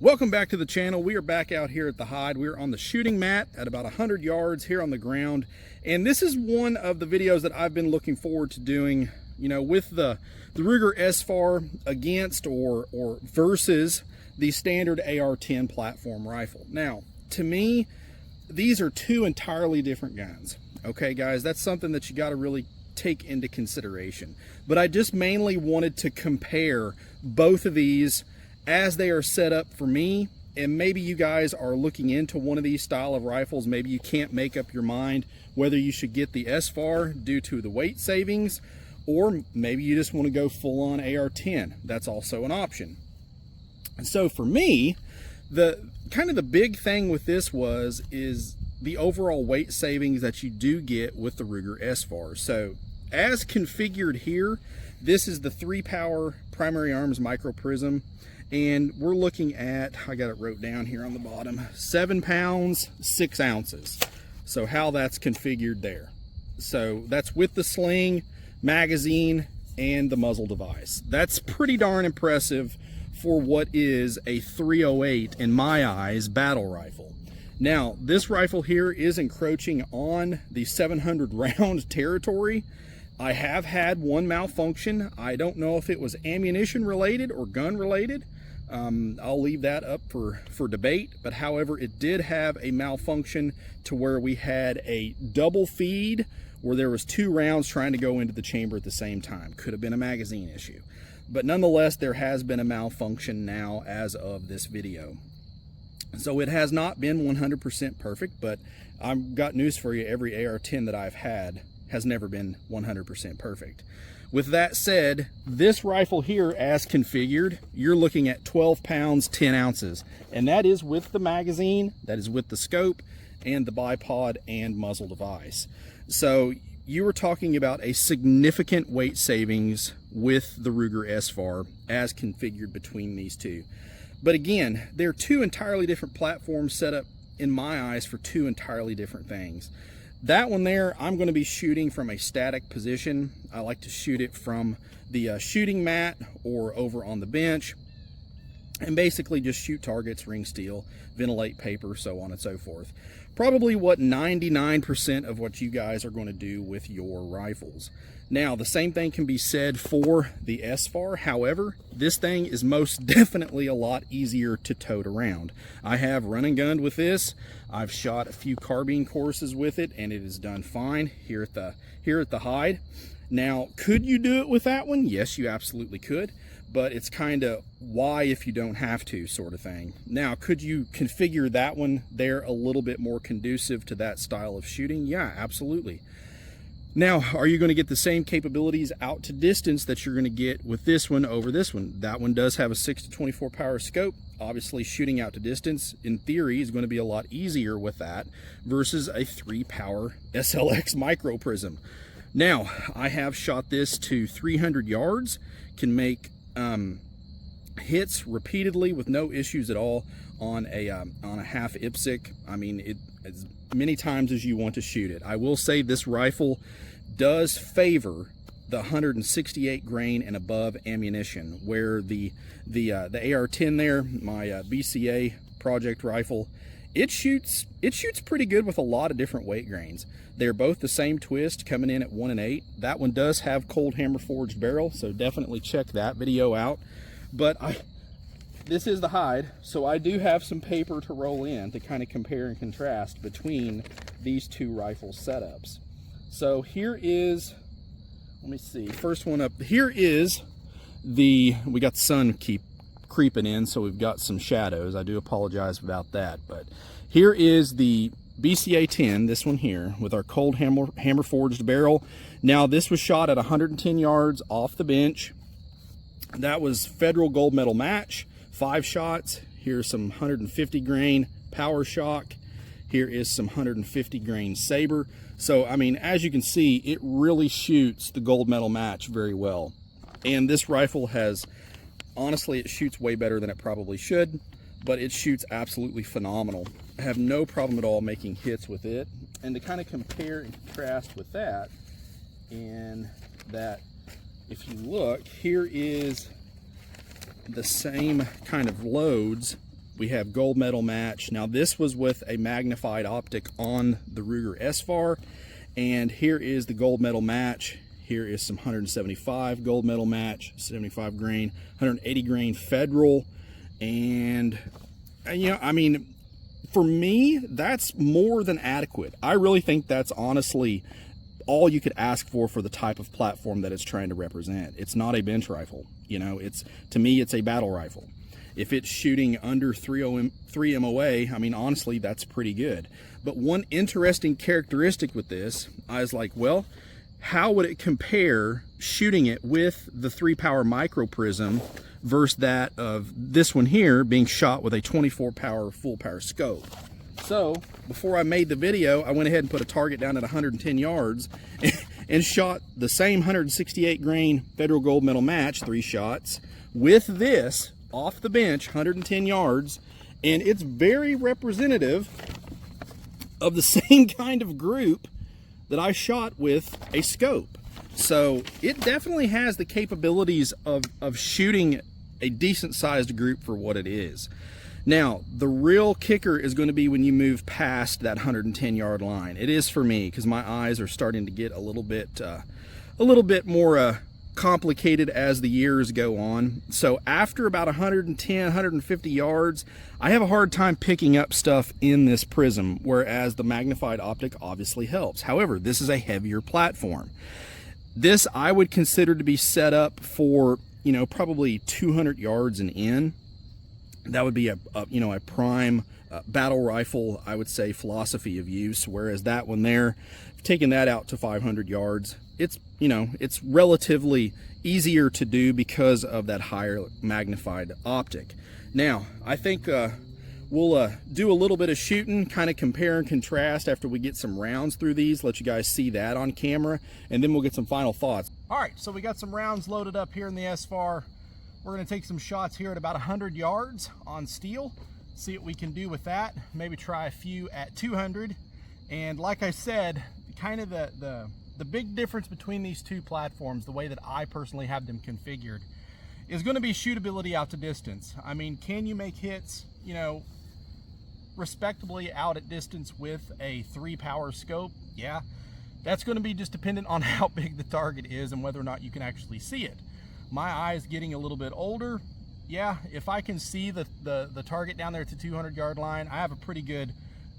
Welcome back to the channel. We are back out here at the hide. We're on the shooting mat at about 100 yards here on the ground. And this is one of the videos that I've been looking forward to doing, you know, with the Ruger SFAR against or versus the standard AR10 platform rifle. Now, to me, these are two entirely different guns. Okay, guys, that's something that you got to really take into consideration. But I just mainly wanted to compare both of these as they are set up for me, and maybe you guys are looking into one of these style of rifles. Maybe you can't make up your mind whether you should get the SFAR due to the weight savings, or maybe you just want to go full-on AR10. That's also an option. And so for me, the big thing with this is the overall weight savings that you do get with the Ruger SFAR. So as configured here, this is the 3-power primary arms micro prism. And we're looking at, I got it wrote down here on the bottom, 7 pounds, 6 ounces. So how that's configured there. So that's with the sling, magazine, and the muzzle device. That's pretty darn impressive for what is a 308, in my eyes, battle rifle. Now, this rifle here is encroaching on the 700 round territory. I have had one malfunction. I don't know if it was ammunition related or gun related. I'll leave that up for debate, but however, it did have a malfunction to where we had a double feed where there was 2 rounds trying to go into the chamber at the same time. Could have been a magazine issue. But nonetheless, there has been a malfunction now as of this video. So it has not been 100% perfect, but I've got news for you. Every AR10 that I've had has never been 100% perfect. With that said, this rifle here, as configured, you're looking at 12 pounds, 10 ounces. And that is with the magazine, that is with the scope, and the bipod and muzzle device. So you were talking about a significant weight savings with the Ruger SFAR as configured between these two. But again, they're two entirely different platforms set up, in my eyes, for two entirely different things. That one there, I'm going to be shooting from a static position. I like to shoot it from the shooting mat or over on the bench, and basically just shoot targets, ring steel, ventilate paper, so on and so forth. Probably what 99% of what you guys are going to do with your rifles. Now, the same thing can be said for the SFAR. However, this thing is most definitely a lot easier to tote around. I have run and gunned with this. I've shot a few carbine courses with it, and it is done fine here at the hide. Now, could you do it with that one? Yes, you absolutely could, but it's kind of why if you don't have to sort of thing. Now, could you configure that one there a little bit more conducive to that style of shooting? Yeah, absolutely. Now, are you going to get the same capabilities out to distance that you're going to get with this one over this one? That one does have a 6 to 24 power scope. Obviously, shooting out to distance, in theory, is going to be a lot easier with that versus a 3-power SLX micro prism. Now, I have shot this to 300 yards, can make hits repeatedly with no issues at all on a half IPSC. I mean, as many times as you want to shoot it. I will say this rifle does favor the 168 grain and above ammunition, where the AR10 there, my BCA project rifle, it shoots pretty good with a lot of different weight grains. They're both the same twist, coming in at 1 1/8. That one does have cold hammer forged barrel, so definitely check that video out. But this is the hide, so I do have some paper to roll in to kind of compare and contrast between these two rifle setups. So here is, let me see, first one up. Here is we got the sun creeping in, so we've got some shadows. I do apologize about that, but here is the BCA 10, this one here, with our cold hammer forged barrel. Now, this was shot at 110 yards off the bench. That was federal gold medal match, 5 shots. Here's some 150 grain power shock. Here is some 150 grain saber. So, I mean, as you can see, it really shoots the gold medal match very well. And this rifle has, honestly, it shoots way better than it probably should, but it shoots absolutely phenomenal. I have no problem at all making hits with it. And to kind of compare and contrast with that, and that, if you look, here is the same kind of loads We have gold medal match. Now this was with a magnified optic on the Ruger SFAR, and here is the gold medal match. Here is some 175 gold medal match, 75 grain, 180 grain federal, and you know, I mean, for me, that's more than adequate. I really think that's honestly all you could ask for the type of platform that it's trying to represent. It's not a bench rifle, you know. It's, to me, it's a battle rifle. If it's shooting under 3 MOA, I mean, honestly, that's pretty good. But one interesting characteristic with this, I was like, well, how would it compare shooting it with the 3-power micro prism versus that of this one here being shot with a 24-power full power scope? So before I made the video, I went ahead and put a target down at 110 yards and shot the same 168 grain federal gold medal match, 3 shots, with this off the bench, 110 yards, and it's very representative of the same kind of group that I shot with a scope. So it definitely has the capabilities of shooting a decent sized group for what it is. Now, the real kicker is going to be when you move past that 110 yard line. It is for me, because my eyes are starting to get a little bit more complicated as the years go on. So after about 110, 150 yards, I have a hard time picking up stuff in this prism, whereas the magnified optic obviously helps. However, this is a heavier platform. This I would consider to be set up for, you know, probably 200 yards and in. That would be a prime battle rifle, I would say, philosophy of use. Whereas that one there, taking that out to 500 yards, it's, you know, it's relatively easier to do because of that higher magnified optic. Now, I think we'll do a little bit of shooting, kind of compare and contrast after we get some rounds through these, let you guys see that on camera, and then we'll get some final thoughts. All right, so we got some rounds loaded up here in the SFAR. We're going to take some shots here at about 100 yards on steel, see what we can do with that, maybe try a few at 200. And like I said, kind of the big difference between these two platforms, the way that I personally have them configured, is going to be shootability out to distance. I mean, can you make hits, you know, respectably out at distance with a 3-power scope? Yeah, that's going to be just dependent on how big the target is and whether or not you can actually see it. My eyes getting a little bit older, yeah, if I can see the target down there at the 200 yard line, I have a pretty good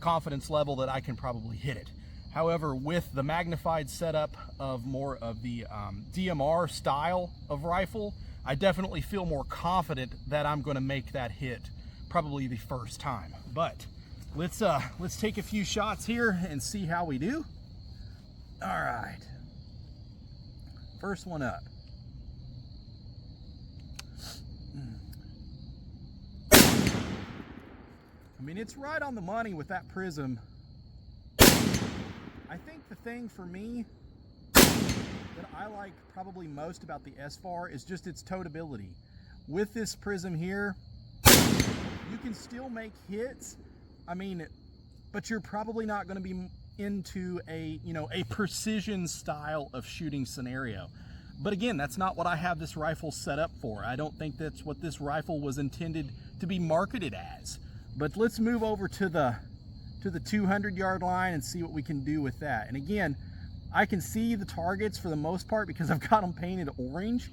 confidence level that I can probably hit it. However, with the magnified setup of more of the DMR style of rifle, I definitely feel more confident that I'm going to make that hit probably the first time. But let's take a few shots here and see how we do. All right, first one up. I mean, it's right on the money with that prism. I think the thing for me that I like probably most about the SFAR is just its totability. With this prism here, you can still make hits. I mean, but you're probably not going to be into a, you know, a precision style of shooting scenario. But again, that's not what I have this rifle set up for. I don't think that's what this rifle was intended to be marketed as. But let's move over to the 200 yard line and see what we can do with that. And again, I can see the targets for the most part because I've got them painted orange,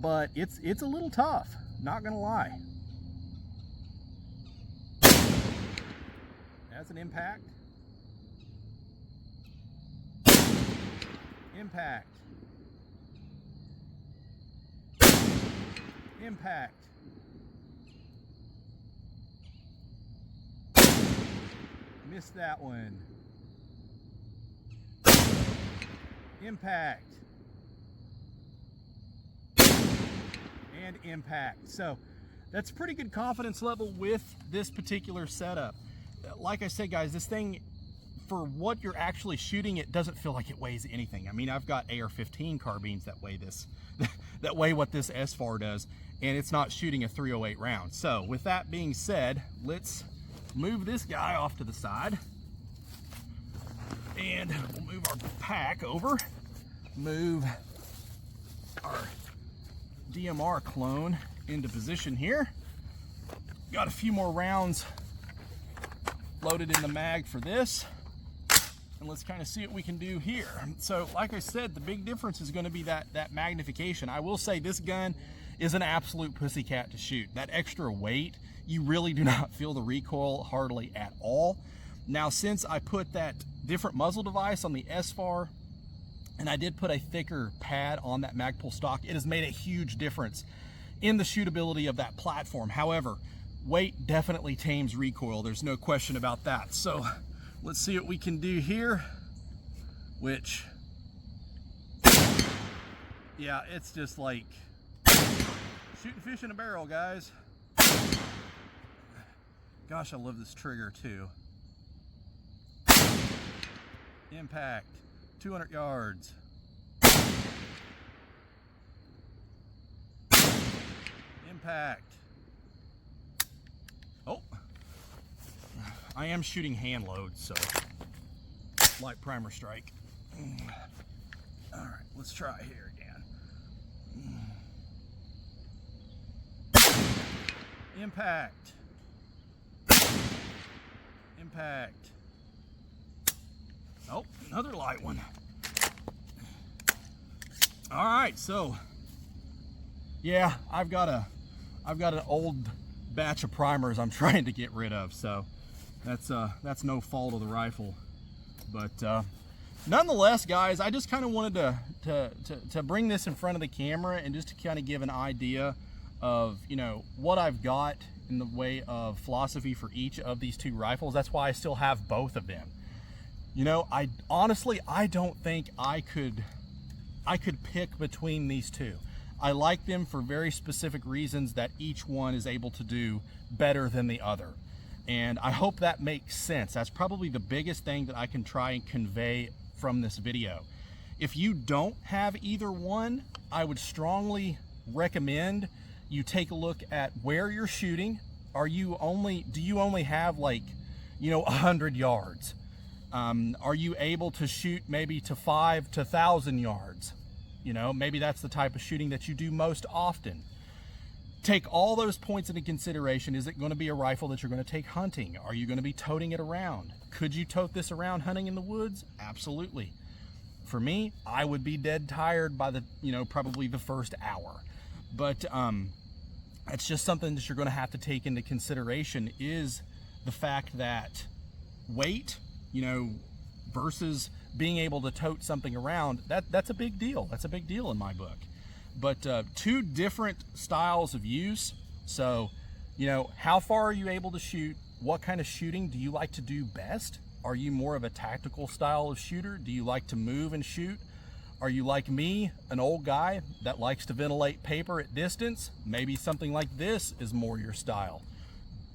but it's a little tough, not gonna lie. That's an impact. Impact. Impact. Missed that one. Impact. And impact. So that's pretty good confidence level with this particular setup. Like I said, guys, this thing, for what you're actually shooting, it doesn't feel like it weighs anything. I mean, I've got AR-15 carbines that weigh this, that weigh what this SFAR does, and it's not shooting a 308 round. So with that being said, let's move this guy off to the side, and we'll move our pack over, move our DMR clone into position here, got a few more rounds loaded in the mag for this. And let's kind of see what we can do here. So like I said, the big difference is going to be that magnification. I will say this gun is an absolute pussycat to shoot. That extra weight, you really do not feel the recoil hardly at all. Now, since I put that different muzzle device on the SFAR, and I did put a thicker pad on that Magpul stock, it has made a huge difference in the shootability of that platform. However, weight definitely tames recoil. There's no question about that. So let's see what we can do here, which, yeah, it's just like shooting fish in a barrel, guys. Gosh, I love this trigger too. Impact, 200 yards. Impact. Oh, I am shooting hand loads, so light primer strike. All right, let's try here again. Impact. Impact. Oh, another light one. All right, so yeah, I've got an old batch of primers I'm trying to get rid of, so that's no fault of the rifle. But nonetheless, guys, I just kind of wanted to bring this in front of the camera and just to kind of give an idea of, you know, what I've got in the way of philosophy for each of these two rifles. That's why I still have both of them. You know, I honestly don't think I could pick between these two. I like them for very specific reasons that each one is able to do better than the other. And I hope that makes sense. That's probably the biggest thing that I can try and convey from this video. If you don't have either one, I would strongly recommend you take a look at where you're shooting. Do you only have, like, you know, 100 yards? Are you able to shoot maybe to 5 to 1,000 yards? You know, maybe that's the type of shooting that you do most often. Take all those points into consideration. Is it going to be a rifle that you're going to take hunting? Are you going to be toting it around? Could you tote this around hunting in the woods? Absolutely. For me, I would be dead tired by the, you know, probably the first hour. But it's just something that you're going to have to take into consideration, is the fact that weight, you know, versus being able to tote something around, that's a big deal. That's a big deal in my book. But two different styles of use. So, you know, how far are you able to shoot? What kind of shooting do you like to do best? Are you more of a tactical style of shooter? Do you like to move and shoot? Are you like me, an old guy that likes to ventilate paper at distance? Maybe something like this is more your style.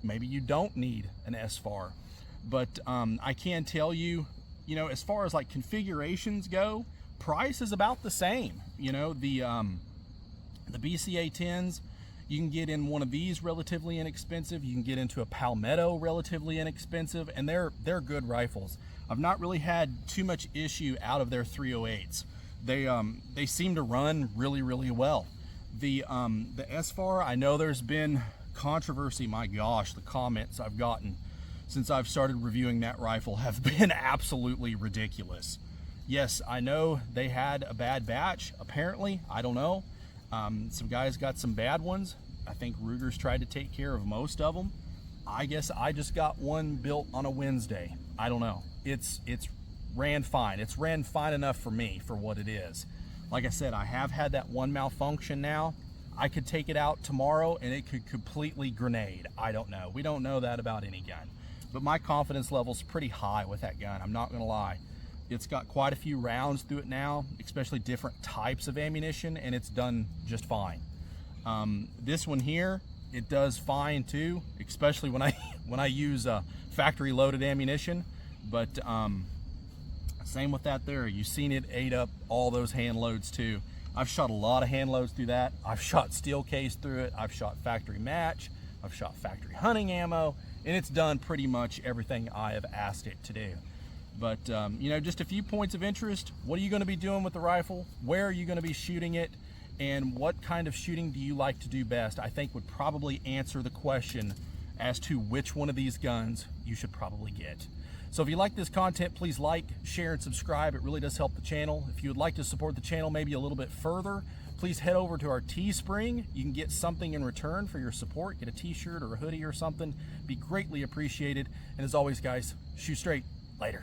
Maybe you don't need an SFAR. But I can tell you, you know, as far as like configurations go, price is about the same. You know, the BCA10s, you can get in one of these relatively inexpensive. You can get into a Palmetto relatively inexpensive, and they're good rifles. I've not really had too much issue out of their 308s. They seem to run really, really well. The SFAR, I know there's been controversy. My gosh, the comments I've gotten since I've started reviewing that rifle have been absolutely ridiculous. Yes, I know they had a bad batch, apparently. I don't know. Some guys got some bad ones. I think Ruger's tried to take care of most of them. I guess I just got one built on a Wednesday. I don't know. It's ran fine. It's ran fine enough for me for what it is. Like I said, I have had that one malfunction now. I could take it out tomorrow and it could completely grenade. I don't know. We don't know that about any gun. But my confidence level's pretty high with that gun, I'm not gonna lie. It's got quite a few rounds through it now, especially different types of ammunition, and it's done just fine. This one here, it does fine too, especially when I use factory loaded ammunition. But same with that there. You've seen it ate up all those hand loads too. I've shot a lot of hand loads through that. I've shot steel case through it. I've shot factory match. I've shot factory hunting ammo, and it's done pretty much everything I have asked it to do. But you know, just a few points of interest. What are you going to be doing with the rifle? Where are you going to be shooting it? And what kind of shooting do you like to do best? I think would probably answer the question as to which one of these guns you should probably get. So if you like this content, please like, share, and subscribe. It really does help the channel. If you would like to support the channel maybe a little bit further, please head over to our Teespring. You can get something in return for your support. Get a t-shirt or a hoodie or something. Be greatly appreciated. And as always, guys, shoot straight. Later.